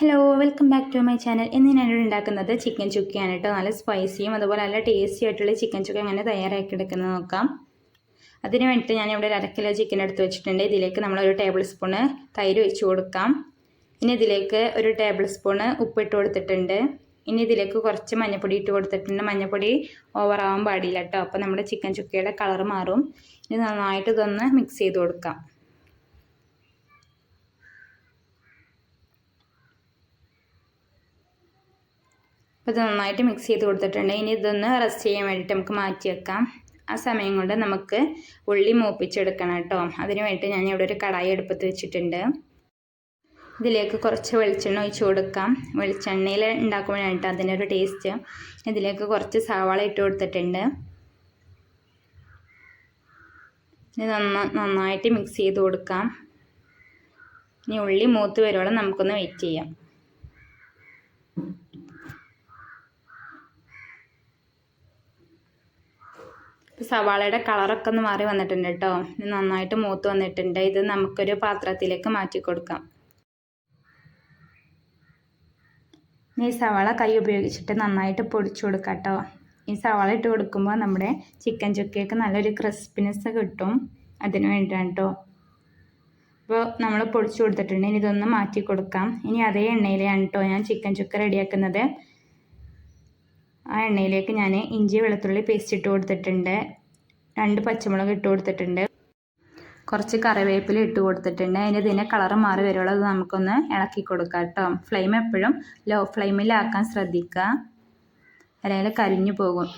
Hello, welcome back to my channel. ഇന്ന് ഞാനിവിടെ ഉണ്ടാക്കുന്നത് ചിക്കൻ ചുക്കയാണ് കേട്ടോ. നല്ല സ്പൈസിയും അതുപോലെ നല്ല ടേസ്റ്റി ആയിട്ടുള്ള ചിക്കൻ ചുക്ക എങ്ങനെ തയ്യാറാക്കി എടുക്കുന്നത് നോക്കാം. അതിന് വേണ്ടിയിട്ട് ഞാനിവിടെ ഒരു 1/2 കിലോ ചിക്കൻ എടുത്ത് വെച്ചിട്ടുണ്ട്. ഇതിലേക്ക് നമ്മൾ 1 ടേബിൾ സ്പൂണ് തൈര് ഒഴിച്ച് കൊടുക്കാം. ഇനി ഇതിലേക്ക് 1 ടേബിൾ സ്പൂണ് ഉപ്പിട്ട് കൊടുത്തിട്ടുണ്ട്. ഇനി ഇതിലേക്ക് കുറച്ച് മഞ്ഞൾപ്പൊടി ഇട്ട് കൊടുത്തിട്ടുണ്ട്. മഞ്ഞൾപ്പൊടി ഓവറാവാൻ പാടില്ല കേട്ടോ, അപ്പോൾ നമ്മുടെ ചിക്കൻ ചുക്കയുടെ കളർ മാറും. ഇനി നന്നായിട്ട് ഇതൊന്ന് മിക്സ് ചെയ്ത് കൊടുക്കാം. അപ്പോൾ ഇത് നന്നായിട്ട് മിക്സ് ചെയ്ത് കൊടുത്തിട്ടുണ്ട്. ഇനി ഇതൊന്ന് റെസ്റ്റ് ചെയ്യാൻ വേണ്ടിയിട്ട് നമുക്ക് മാറ്റി വെക്കാം. ആ സമയം കൊണ്ട് നമുക്ക് ഉള്ളി മൂപ്പിച്ചെടുക്കണം കേട്ടോ. അതിന് വേണ്ടിയിട്ട് ഞാൻ ഇവിടെ ഒരു കടായി അടുപ്പത്ത് വെച്ചിട്ടുണ്ട്. ഇതിലേക്ക് കുറച്ച് വെളിച്ചെണ്ണ ഒഴിച്ച് കൊടുക്കാം. വെളിച്ചെണ്ണയിൽ ഉണ്ടാക്കുമ്പോഴാണ് കേട്ടോ അതിൻ്റെ ഒരു ടേസ്റ്റ്. ഇതിലേക്ക് കുറച്ച് സവാള ഇട്ട് കൊടുത്തിട്ടുണ്ട്. ഇത് നന്നായിട്ട് മിക്സ് ചെയ്ത് കൊടുക്കാം. ഇനി ഉള്ളി മൂത്ത് വരുവോളം നമുക്കൊന്ന് വെയിറ്റ് ചെയ്യാം. സവാളയുടെ കളറൊക്കെ ഒന്ന് മാറി വന്നിട്ടുണ്ട് കേട്ടോ. നന്നായിട്ട് മൂത്ത് വന്നിട്ടുണ്ട്. ഇത് നമുക്കൊരു പാത്രത്തിലേക്ക് മാറ്റി കൊടുക്കാം. ഈ സവാള കൈ ഉപയോഗിച്ചിട്ട് നന്നായിട്ട് പൊടിച്ചു കൊടുക്കാം കേട്ടോ. ഈ സവാള ഇട്ട് കൊടുക്കുമ്പോൾ നമ്മുടെ ചിക്കൻ ചുക്കയ്ക്ക് നല്ലൊരു ക്രിസ്പിനെസ് കിട്ടും. അതിന് വേണ്ടിയിട്ടാണ് കേട്ടോ. അപ്പോൾ നമ്മൾ പൊടിച്ചു കൊടുത്തിട്ടുണ്ട്. ഇനി ഇതൊന്ന് മാറ്റി കൊടുക്കാം. ഇനി അതേ എണ്ണയിലാണ് കേട്ടോ ഞാൻ ചിക്കൻ ചുക്ക റെഡിയാക്കുന്നത്. ആ എണ്ണയിലേക്ക് ഞാൻ ഇഞ്ചി വെളുത്തുള്ളി പേസ്റ്റ് ഇട്ട് കൊടുത്തിട്ടുണ്ട്. 2 പച്ചമുളക് ഇട്ട് കൊടുത്തിട്ടുണ്ട്. കുറച്ച് കറിവേപ്പില ഇട്ട് കൊടുത്തിട്ടുണ്ട്. അതിന് ഇതിൻ്റെ കളറ് മാറി വരുള്ളൂ. അത് നമുക്കൊന്ന് ഇളക്കി കൊടുക്കാം കേട്ടോ. ഫ്ലെയിം എപ്പോഴും ലോ ഫ്ലെയിമിലാക്കാൻ ശ്രദ്ധിക്കുക, അല്ലെങ്കിൽ കരിഞ്ഞു പോകും.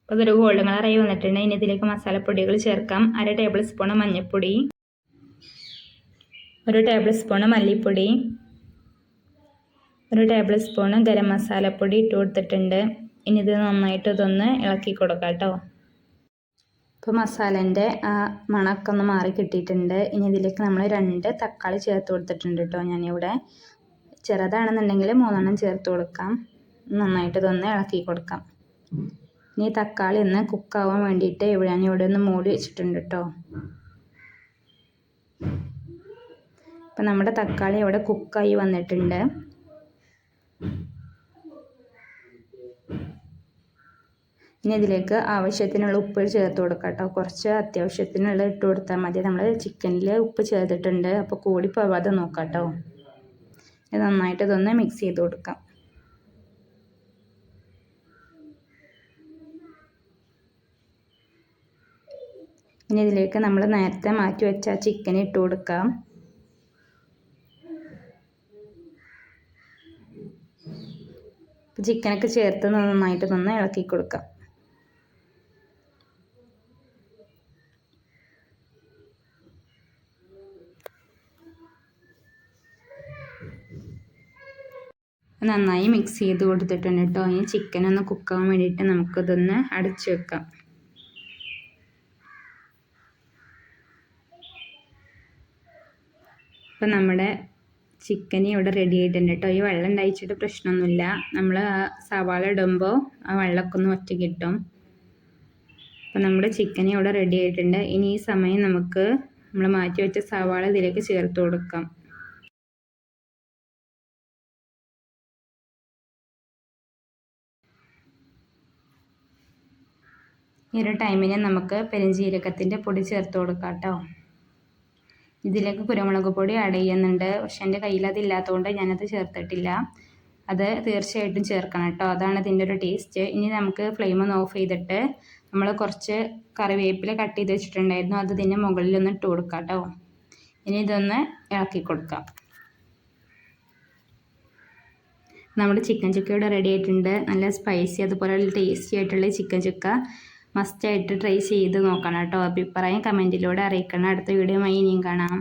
അപ്പോൾ ഇതൊരു ഗോൾഡൻ കളറായി വന്നിട്ടുണ്ട്. ഇനി ഇതിലേക്ക് മസാലപ്പൊടികൾ ചേർക്കാം. 1 ടേബിൾ സ്പൂൺ മഞ്ഞൾപ്പൊടി, 1 ടേബിൾ സ്പൂൺ മല്ലിപ്പൊടി, 1 ടേബിൾ സ്പൂൺ ഗരം മസാലപ്പൊടി ഇട്ട് കൊടുത്തിട്ടുണ്ട്. ഇനി ഇത് നന്നായിട്ട് ഇതൊന്ന് ഇളക്കി കൊടുക്കാം കേട്ടോ. ഇപ്പോൾ മസാലേൻ്റെ മണമൊക്കെ ഒന്ന് മാറി കിട്ടിയിട്ടുണ്ട്. ഇനി ഇതിലേക്ക് നമ്മൾ 2 തക്കാളി ചേർത്ത് കൊടുത്തിട്ടുണ്ട് കേട്ടോ. ഞാനിവിടെ ചെറുതാണെന്നുണ്ടെങ്കിൽ 3 ചേർത്ത് കൊടുക്കാം. നന്നായിട്ട് ഇതൊന്ന് ഇളക്കി കൊടുക്കാം. ഇനി തക്കാളി ഒന്ന് കുക്കാവാൻ വേണ്ടിയിട്ട് ഞാനിവിടെ ഒന്ന് മൂടി വെച്ചിട്ടുണ്ട് കേട്ടോ. ഇപ്പം നമ്മുടെ തക്കാളി ഇവിടെ കുക്കായി വന്നിട്ടുണ്ട്. ഇനി ഇതിലേക്ക് ആവശ്യത്തിനുള്ള ഉപ്പ് ചേർത്ത് കൊടുക്കാം കേട്ടോ. കുറച്ച് അത്യാവശ്യത്തിനുള്ള ഇട്ട് കൊടുത്താൽ മതി. നമ്മൾ ചിക്കനിൽ ഉപ്പ് ചേർത്തിട്ടുണ്ട്, അപ്പോൾ കൂടി പോവാതെ നോക്കാം കേട്ടോ. ഇത് നന്നായിട്ട് ഇതൊന്ന് മിക്സ് ചെയ്ത് കൊടുക്കാം. ഇനി ഇതിലേക്ക് നമ്മൾ നേരത്തെ മാറ്റി വെച്ച ചിക്കൻ ഇട്ട് കൊടുക്കാം. ചിക്കനൊക്കെ ചേർത്ത് നന്നായിട്ട് ഒന്ന് ഇളക്കി കൊടുക്കാം. നന്നായി മിക്സ് ചെയ്ത് കൊടുത്തിട്ടുണ്ട് കേട്ടോ. ഇനി ചിക്കൻ ഒന്ന് കുക്കാവാൻ വേണ്ടിയിട്ട് നമുക്കിതൊന്ന് അടച്ചു വെക്കാം. അപ്പം നമ്മുടെ ചിക്കൻ ഇവിടെ റെഡി ആയിട്ടുണ്ട് കേട്ടോ. ഈ വെള്ളം ഉണ്ടായിച്ചിട്ട് പ്രശ്നമൊന്നുമില്ല. നമ്മൾ ആ സവാള ഇടുമ്പോൾ ആ വെള്ളമൊക്കെ ഒന്ന് ഒറ്റ കിട്ടും. അപ്പം നമ്മുടെ ചിക്കൻ ഇവിടെ റെഡി ആയിട്ടുണ്ട്. ഇനി ഈ സമയം നമുക്ക് നമ്മൾ മാറ്റി വെച്ച സവാള ഇതിലേക്ക് ചേർത്ത് കൊടുക്കാം. ഈ ഒരു ടൈമിന് നമുക്ക് പെരുംജീരകത്തിൻ്റെ പൊടി ചേർത്ത് കൊടുക്കാം കേട്ടോ. ഇതിലേക്ക് കുരുമുളക് പൊടി ആഡ് ചെയ്യുന്നുണ്ട്. പക്ഷെ എൻ്റെ കയ്യിൽ അതില്ലാത്തതുകൊണ്ട് ഞാനത് ചേർത്തിട്ടില്ല. അത് തീർച്ചയായിട്ടും ചേർക്കണം കേട്ടോ. അതാണ് ഇതിൻ്റെ ഒരു ടേസ്റ്റ്. ഇനി നമുക്ക് ഫ്ലെയിം ഒന്ന് ഓഫ് ചെയ്തിട്ട് നമ്മൾ കുറച്ച് കറിവേപ്പില കട്ട് ചെയ്ത് വെച്ചിട്ടുണ്ടായിരുന്നു, അത് ഇതിൻ്റെ മുകളിലൊന്ന് ഇട്ട് കൊടുക്കാം കേട്ടോ. ഇനി ഇതൊന്ന് ഇളക്കി കൊടുക്കാം. നമ്മുടെ ചിക്കൻ ചുക്ക ഇവിടെ റെഡി ആയിട്ടുണ്ട്. നല്ല സ്പൈസി അതുപോലെ ടേസ്റ്റി ആയിട്ടുള്ള ചിക്കൻ ചുക്ക മസ്റ്റായിട്ട് ട്രൈ ചെയ്ത് നോക്കണം കേട്ടോ. അഭിപ്രായം കമൻറ്റിലൂടെ അറിയിക്കണം. അടുത്ത വീഡിയോയുമായി ഇനിയും കാണാം.